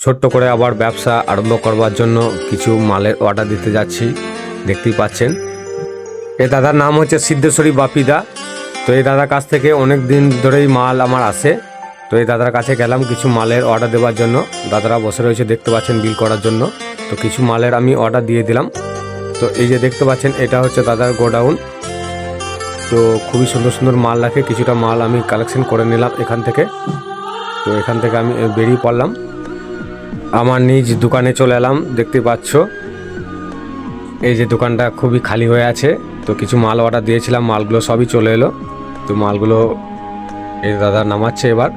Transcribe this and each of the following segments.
ছোট্ট করে আবার ব্যবসা আরম্ভ করবার জন্য কিছু মালের অর্ডার দিতে যাচ্ছি। দেখতেই পাচ্ছেন এই দাদার নাম হচ্ছে সিদ্ধেশ্বরী বাপিদা। তো এই দাদার কাছ থেকে অনেক দিন ধরেই মাল আমার আসে। তো এই দাদার কাছে গেলাম কিছু মালের অর্ডার দেওয়ার জন্য। দাদারা বসে রয়েছে দেখতে পাচ্ছেন বিল করার জন্য। তো কিছু মালের আমি অর্ডার দিয়ে দিলাম। তো এই যে দেখতে পাচ্ছেন এটা হচ্ছে দাদার গোডাউন। তো খুবই সুন্দর সুন্দর মাল রাখে, কিছুটা মাল আমি কালেকশন করে নিলাম এখান থেকে। তো এখান থেকে আমি বেরিয়ে পড়লাম, আমার নিজ দোকানে চলে এলাম। দেখতে পাচ্ছ এই যে দোকানটা খুবই খালি হয়ে আছে। তো কিছু মাল অর্ডার দিয়েছিলাম, মালগুলো সবই চলে এলো। তো মালগুলো এই দাদা নামাচ্ছে এবার।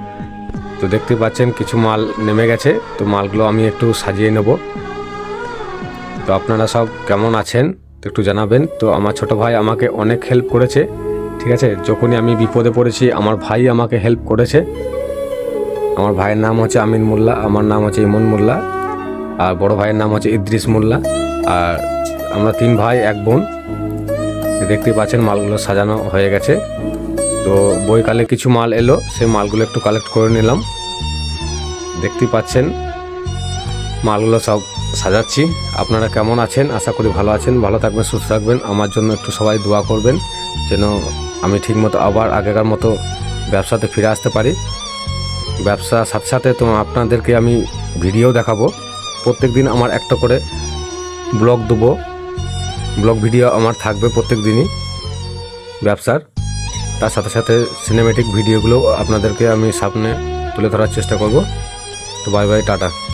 তো দেখতে পাচ্ছেন কিছু মাল নেমে গেছে। তো মালগুলো আমি একটু সাজিয়ে নেব। তো আপনারা সব কেমন আছেন একটু জানাবেন। তো আমার ছোট ভাই আমাকে অনেক হেল্প করেছে, ঠিক আছে। যখনই আমি বিপদে পড়েছি আমার ভাই আমাকে হেল্প করেছে। আমার ভাইয়ের নাম হচ্ছে আমিন মোল্লা, আমার নাম হচ্ছে ইমন মোল্লা, আর বড় ভাইয়ের নাম হচ্ছে ইদ্রিস মোল্লা। আর আমরা 3 ভাই 1 বোন। দেখতেই পাচ্ছেন মালগুলো সাজানো হয়ে গেছে। তো বইকালে কিছু মাল এলো, সেই মালগুলো একটু কালেক্ট করে নিলাম। দেখতেই পাচ্ছেন মালগুলো সব সাজাচ্ছি। আপনারা কেমন আছেন? আশা করি ভালো আছেন। ভালো থাকবেন, সুস্থ থাকবেন। আমার জন্য একটু সবাই দোয়া করবেন যেন আমি ঠিকমতো আবার আগেকার মতো ব্যবসাতে ফিরে আসতে পারি। ব্যবসার সাথে সাথে তো আপনাদেরকে আমি ভিডিও দেখাবো। প্রত্যেক দিন আমার একটা করে ব্লগ দেবো, ব্লগ ভিডিও আমার থাকবে প্রত্যেক দিনই ব্যবসার। তার সাথে সাথে সিনেমেটিক ভিডিওগুলো আপনাদেরকে আমি সামনে তুলে ধরার চেষ্টা করব। তো বাই বাই, টাটা।